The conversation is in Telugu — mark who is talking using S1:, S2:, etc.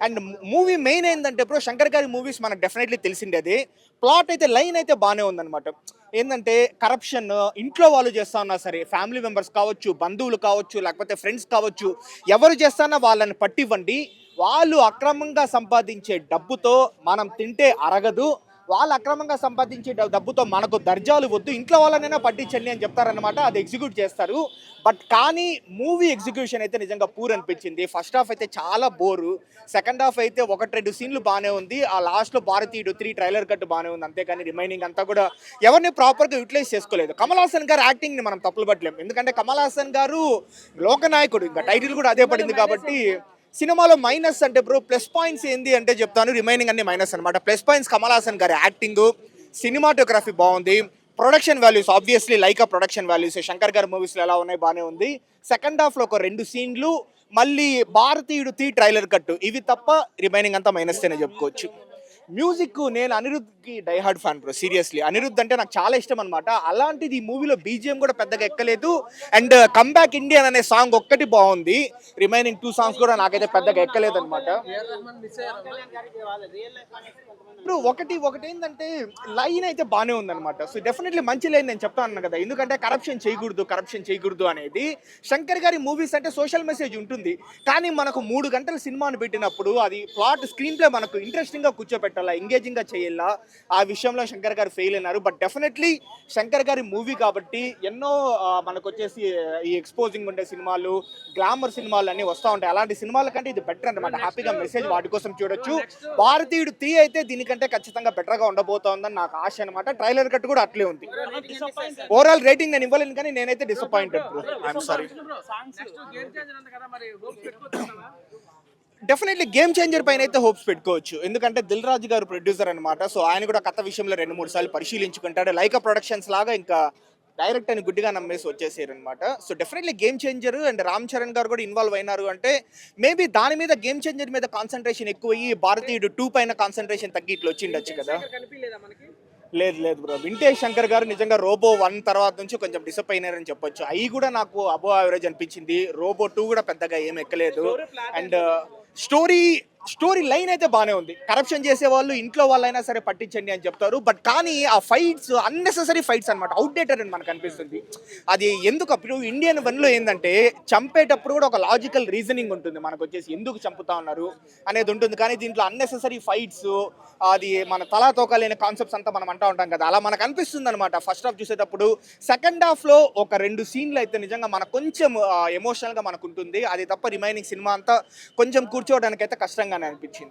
S1: అండ్ మూవీ మెయిన్ ఏంటంటే బ్రో, శంకర్ గారి మూవీస్ మనకు డెఫినెట్లీ తెలిసిందే. అది ప్లాట్ అయితే లైన్ అయితే బాగానే ఉందన్నమాట. ఏంటంటే కరప్షన్ ఇంట్లో వాళ్ళు చేస్తా ఉన్నా సరే, ఫ్యామిలీ మెంబర్స్ కావచ్చు, బంధువులు కావచ్చు, లేకపోతే ఫ్రెండ్స్ కావచ్చు, ఎవరు చేస్తానా వాళ్ళని పట్టివ్వండి. వాళ్ళు అక్రమంగా సంపాదించే డబ్బుతో మనం తింటే అరగదు. వాళ్ళు అక్రమంగా సంపాదించే డబ్బుతో మనకు దర్జాలు వద్దు, ఇంట్లో వాళ్ళనైనా పట్టించండి అని చెప్తారనమాట. అది ఎగ్జిక్యూట్ చేస్తారు. బట్ కానీ మూవీ ఎగ్జిక్యూషన్ అయితే నిజంగా పూర్ అనిపించింది. ఫస్ట్ హాఫ్ అయితే చాలా బోరు, సెకండ్ హాఫ్ అయితే ఒకటి రెండు సీన్లు బాగానే ఉంది. ఆ లాస్ట్లో భారతీయుడు 3 ట్రైలర్ కట్ బాగానే ఉంది, అంతేకాని రిమైనింగ్ అంతా కూడా ఎవరిని ప్రాపర్గా యూటిలైజ్ చేసుకోలేదు. కమల్ హాసన్ గారు యాక్టింగ్ని మనం తప్పులు పట్టలేము, ఎందుకంటే కమల్ హాసన్ గారు లోకనాయకుడు, ఇంకా టైటిల్ కూడా అదే పడింది కాబట్టి. సినిమాలో మైనస్ అంటే బ్రో, ప్లస్ పాయింట్స్ ఏంది అంటే చెప్తాను, రిమైనింగ్ అన్ని మైనస్ అనమాట. ప్లస్ పాయింట్స్ కమల్ హాసన్ గారి యాక్టింగ్, సినిమాటోగ్రఫీ బాగుంది, ప్రొడక్షన్ వాల్యూస్ ఆబ్వియస్లీ లైక్ ఆ ప్రొడక్షన్ వాల్యూస్ శంకర్ గారి మూవీస్లో ఎలా ఉన్నాయి బాగానే ఉంది. సెకండ్ హాఫ్లో ఒక 2 సీన్లు, మళ్ళీ భారతీయుడు 3 ట్రైలర్ కట్టు, ఇవి తప్ప రిమైనింగ్ అంతా మైనస్ అనే చెప్పుకోవచ్చు. మ్యూజిక్, నేను అనిరుద్ధ్కి diehard fan bro, seriously. Anirudh అంటే నాకు చాలా ఇష్టం అనమాట. అలాంటిది ఈ మూవీలో బీజిఎం కూడా పెద్దగా ఎక్కలేదు. అండ్ కమ్బ్యాక్ ఇండియన్ అనే సాంగ్ ఒక్కటి బాగుంది, రిమైనింగ్ 2 సాంగ్స్ కూడా నాకైతే పెద్దగా ఎక్కలేదు అనమాట. ఇప్పుడు ఒకటి ఏంటంటే లైన్ అయితే బాగానే ఉందన్నమాట. సో డెఫినెట్లీ మంచి లైన్ నేను చెప్తాను కదా, ఎందుకంటే కరప్షన్ చేయకూడదు అనేది. శంకర్ గారి మూవీస్ అంటే సోషల్ మెసేజ్ ఉంటుంది, కానీ మనకు 3 గంటల సినిమాను పెట్టినప్పుడు అది ప్లాట్ స్క్రీన్ ప్లే మనకు ఇంట్రెస్టింగ్గా కూర్చోబెట్టాలా, ఎంగేజింగ్గా చేయాలా, ఆ విషయంలో శంకర్ గారు ఫెయిల్ అయినారు. బట్ డెఫినెట్లీ శంకర్ గారి మూవీ కాబట్టి ఎన్నో మనకు వచ్చేసి ఈ ఎక్స్పోజింగ్ ఉండే సినిమాలు, గ్లామర్ సినిమాలు అన్నీ వస్తూ ఉంటాయి. అలాంటి సినిమాల కంటే ఇది బెటర్ అనమాట. హ్యాపీగా మెసేజ్ వాటి కోసం చూడొచ్చు. భారతీయుడు 3 అయితే దీనికంటే ఖచ్చితంగా బెటర్గా ఉండబోతోందని నాకు ఆశ అనమాట. ట్రైలర్ కట్ కూడా అట్లే ఉంది. ఓవరాల్ రేటింగ్ నేను ఇవ్వలేను, కానీ నేనైతే disappointed bro, I'm sorry. Definitely game changer పైన అయితే హోప్స్ పెట్టుకోవచ్చు, ఎందుకంటే దిల్ రాజు గారు ప్రొడ్యూసర్ అనమాట. సో ఆయన కూడా కథ విషయంలో 2-3 సార్లు పరిశీలించుకుంటాడు. లైకా ప్రొడక్షన్స్ లాగా ఇంకా డైరెక్ట్ అని గుడ్డిగా నమ్మేసి వచ్చేసారు అనమాట. So definitely game changer. And Ram Charan గారు కూడా ఇన్వాల్వ్ అయినారు అంటే మేబీ దాని మీద, గేమ్ చేంజర్ మీద కాన్సన్ట్రేషన్ ఎక్కువయ్యి భారతీయుడు 2 పైన కాన్సన్ట్రేషన్ తగ్గి ఇట్లా వచ్చిండొచ్చు కదా. లేదు బ్రో, వింటేజ్ శంకర్ గారు నిజంగా రోబో 1 తర్వాత నుంచి కొంచెం డిసప్పాయింట్ అయ్యారని చెప్పొచ్చు. అవి కూడా నాకు అబో యావరేజ్ అనిపించింది. రోబో 2 కూడా పెద్దగా ఏం ఎక్కలేదు. అండ్ స్టోరీ లైన్ అయితే బాగానే ఉంది. కరప్షన్ చేసే వాళ్ళు ఇంట్లో వాళ్ళైనా సరే పట్టించండి అని చెప్తారు, బట్ కానీ ఆ ఫైట్స్ అన్నెసెసరీ ఫైట్స్ అనమాట, అవుట్డేటెడ్ అని మనకు అనిపిస్తుంది. అది ఎందుకు, అప్పుడు ఇండియన్ 1లో ఏంటంటే చంపేటప్పుడు కూడా ఒక లాజికల్ రీజనింగ్ ఉంటుంది, మనకు వచ్చేసి ఎందుకు చంపుతా ఉన్నారు అనేది ఉంటుంది. కానీ దీంట్లో అన్నెసెసరీ ఫైట్స్, అది మన తలా తోకలేని కాన్సెప్ట్స్ అంతా మనం అంటూ ఉంటాం కదా, అలా మనకు అనిపిస్తుంది అనమాట ఫస్ట్ హాఫ్ చూసేటప్పుడు. సెకండ్ హాఫ్లో ఒక 2 సీన్లు అయితే నిజంగా మనకు కొంచెం ఎమోషనల్గా మనకు ఉంటుంది. అది తప్ప రిమైనింగ్ సినిమా అంతా కొంచెం కూర్చోవడానికి అయితే కష్టంగానే అనిపించింది.